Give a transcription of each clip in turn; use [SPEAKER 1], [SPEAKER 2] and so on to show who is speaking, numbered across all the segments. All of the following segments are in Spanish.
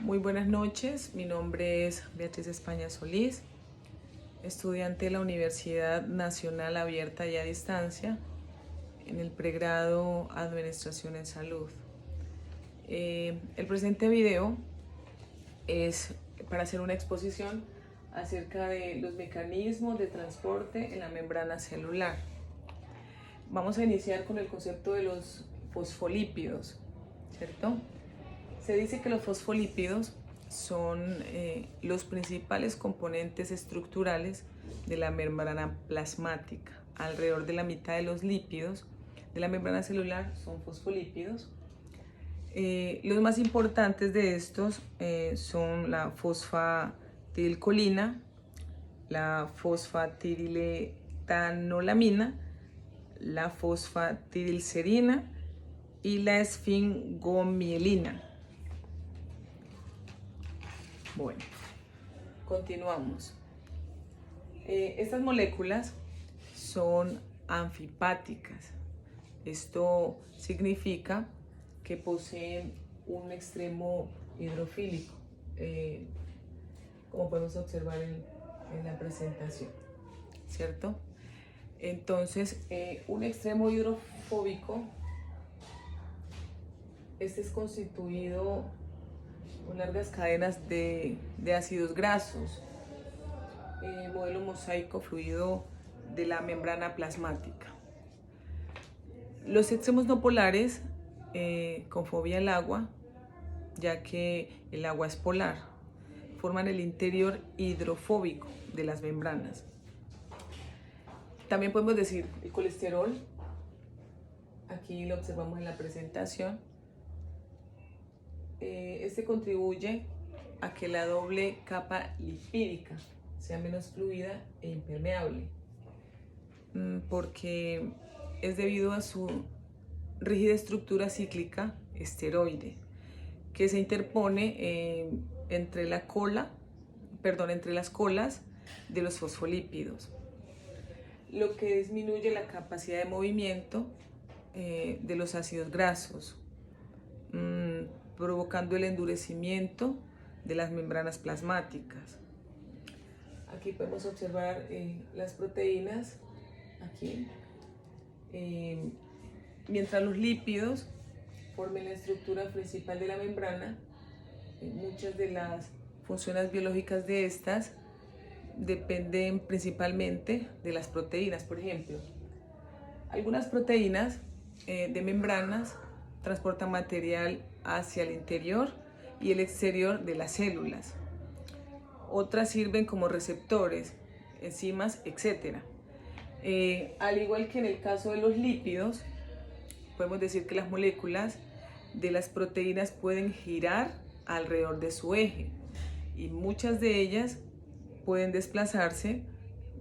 [SPEAKER 1] Muy buenas noches, mi nombre es Beatriz España Solís, estudiante de la Universidad Nacional Abierta y a Distancia en el pregrado Administración en Salud. El presente video es para hacer una exposición acerca de los mecanismos de transporte en la membrana celular. Vamos a iniciar con el concepto de los fosfolípidos, ¿cierto? Se dice que los fosfolípidos son los principales componentes estructurales de la membrana plasmática. Alrededor de la mitad de los lípidos de la membrana celular son fosfolípidos. Los más importantes de estos son la fosfatidilcolina, la fosfatidilethanolamina, la fosfatidilserina y la esfingomielina. Bueno, continuamos. Estas moléculas son anfipáticas. Esto significa que poseen un extremo hidrofílico, como podemos observar en la presentación, ¿cierto? Entonces, un extremo hidrofóbico, este es constituido con largas cadenas de ácidos grasos, modelo mosaico fluido de la membrana plasmática. Los extremos no polares con fobia al agua, ya que el agua es polar, forman el interior hidrofóbico de las membranas. También podemos decir el colesterol, aquí lo observamos en la presentación. Este contribuye a que la doble capa lipídica sea menos fluida e impermeable, porque es debido a su rígida estructura cíclica esteroide, que se interpone entre las colas de los fosfolípidos, lo que disminuye la capacidad de movimiento de los ácidos grasos, provocando el endurecimiento de las membranas plasmáticas. Aquí podemos observar las proteínas, aquí, mientras los lípidos formen la estructura principal de la membrana. Muchas de las funciones biológicas de estas dependen principalmente de las proteínas. Por ejemplo, algunas proteínas de membranas transportan material hacia el interior y el exterior de las células. Otras sirven como receptores, enzimas, etc. Al igual que en el caso de los lípidos, podemos decir que las moléculas de las proteínas pueden girar alrededor de su eje y muchas de ellas pueden desplazarse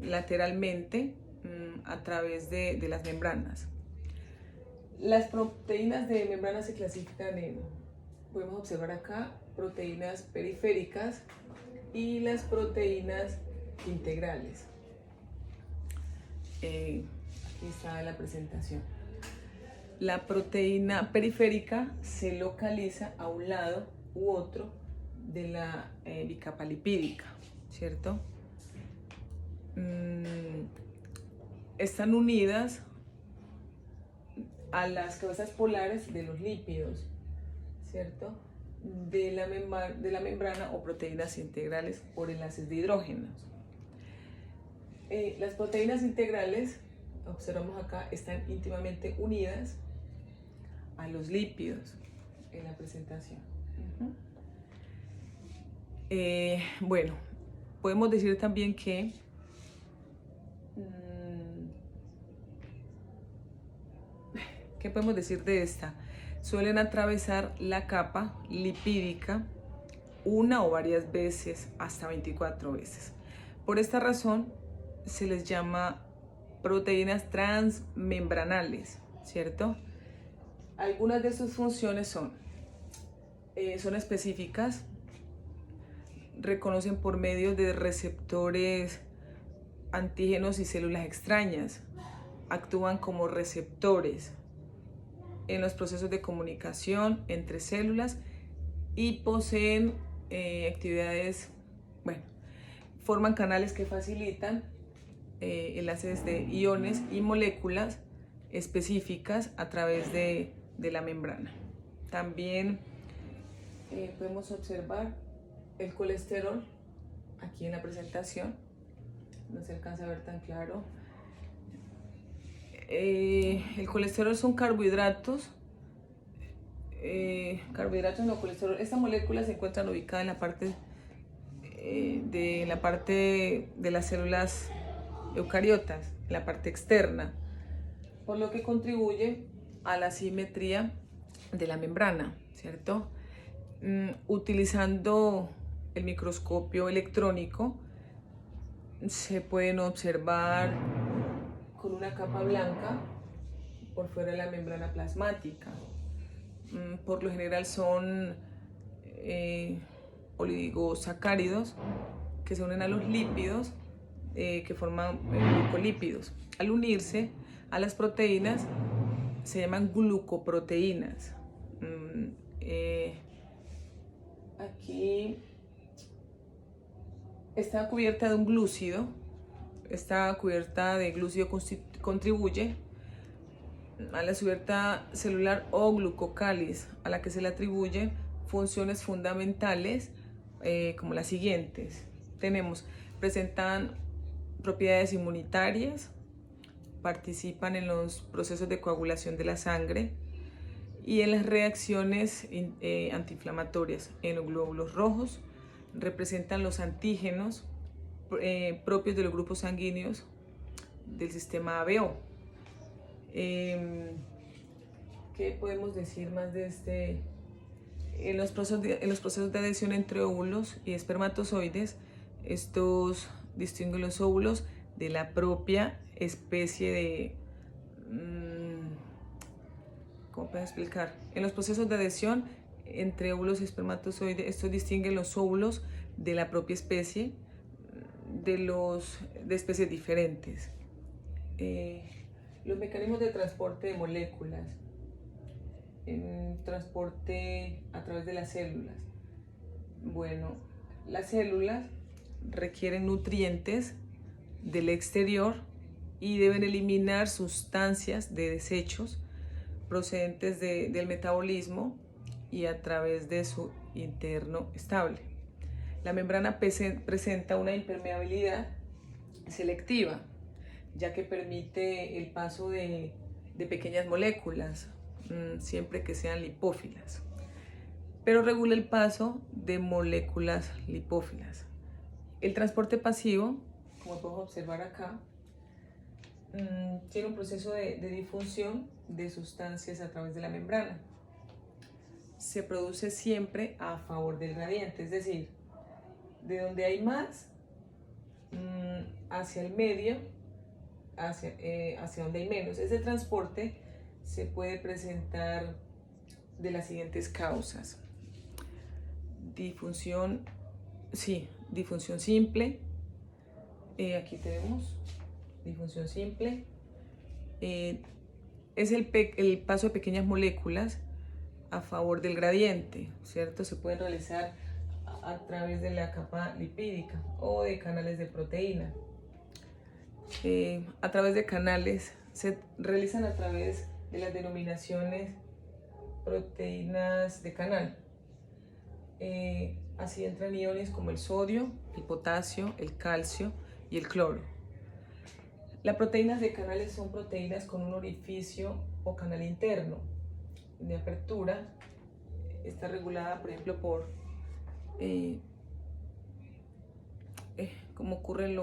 [SPEAKER 1] lateralmente a través de las membranas. Las proteínas de membrana se clasifican en, podemos observar acá, proteínas periféricas y las proteínas integrales. Aquí está la presentación. La proteína periférica se localiza a un lado u otro de la bicapa lipídica, ¿cierto? Están unidas a las cabezas polares de los lípidos, ¿cierto? De la membrana o proteínas integrales por enlaces de hidrógenos. Las proteínas integrales, observamos acá, están íntimamente unidas a los lípidos en la presentación. Bueno, podemos decir también que ¿qué podemos decir de esta? Suelen atravesar la capa lipídica una o varias veces, hasta 24 veces. Por esta razón se les llama proteínas transmembranales, ¿cierto? Algunas de sus funciones son específicas, reconocen por medio de receptores antígenos y células extrañas, actúan como receptores en los procesos de comunicación entre células y poseen actividades, bueno, forman canales que facilitan enlaces de iones y moléculas específicas a través de la membrana. También podemos observar el colesterol aquí en la presentación, no se alcanza a ver tan claro. El colesterol son carbohidratos, no colesterol. Esta molécula se encuentra ubicada en la parte de las células eucariotas, en la parte externa, por lo que contribuye a la simetría de la membrana, ¿cierto? Utilizando el microscopio electrónico se pueden observar con una capa blanca por fuera de la membrana plasmática. Por lo general son oligosacáridos que se unen a los lípidos que forman glucolípidos. Al unirse a las proteínas se llaman glucoproteínas. Aquí está cubierta de un glúcido. Esta cubierta de glúcido contribuye a la cubierta celular o glucocáliz, a la que se le atribuye funciones fundamentales como las siguientes. Presentan propiedades inmunitarias, participan en los procesos de coagulación de la sangre y en las reacciones antiinflamatorias en los glóbulos rojos. Representan los antígenos propios de los grupos sanguíneos del sistema ABO. ¿Qué podemos decir más de este? En los procesos de adhesión entre óvulos y espermatozoides, estos distinguen los óvulos de la propia especie de... ¿Cómo puedo explicar? En los procesos de adhesión entre óvulos y espermatozoides, estos distinguen los óvulos de la propia especie de especies diferentes. Los mecanismos de transporte de moléculas, transporte a través de las células. Bueno, las células requieren nutrientes del exterior y deben eliminar sustancias de desechos procedentes del metabolismo y a través de su interno estable. La membrana presenta una impermeabilidad selectiva, ya que permite el paso de pequeñas moléculas, siempre que sean lipófilas, pero regula el paso de moléculas lipófilas. El transporte pasivo, como podemos observar acá, tiene un proceso de difusión de sustancias a través de la membrana. Se produce siempre a favor del gradiente, es decir, de donde hay más hacia el medio, hacia donde hay menos. Ese transporte se puede presentar de las siguientes causas. Difusión simple. Aquí tenemos difusión simple. Es el paso de pequeñas moléculas a favor del gradiente, ¿cierto? Se pueden realizar a través de la capa lipídica o de canales de proteína. A través de canales se realizan a través de las denominaciones proteínas de canal. Así entran iones como el sodio, el potasio, el calcio y el cloro. Las proteínas de canales son proteínas con un orificio o canal interno de apertura. Está regulada, por ejemplo, por como ocurren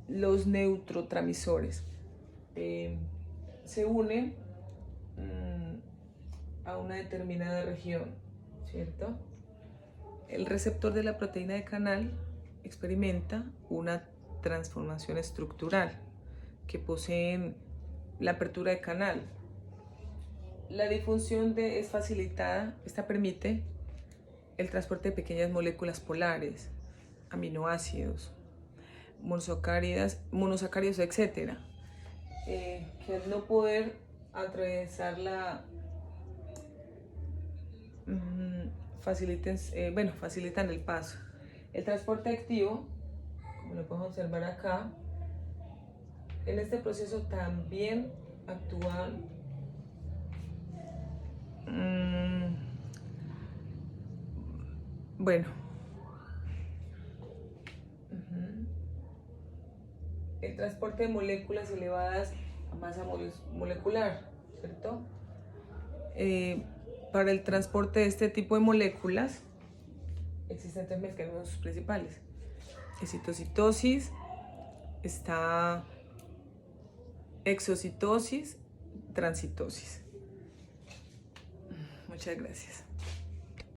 [SPEAKER 1] los neurotransmisores. Se unen a una determinada región, ¿cierto? El receptor de la proteína de canal experimenta una transformación estructural que poseen la apertura de canal. La difusión es facilitada, esta permite el transporte de pequeñas moléculas polares, aminoácidos, monosacáridos, etc. Que al no poder atravesar facilitan el paso. El transporte activo, como lo podemos observar acá, en este proceso también actúan el transporte de moléculas elevadas a masa molecular, ¿cierto? Para el transporte de este tipo de moléculas existen tres mecanismos principales: excitocitosis, está exocitosis, transitosis. Muchas gracias.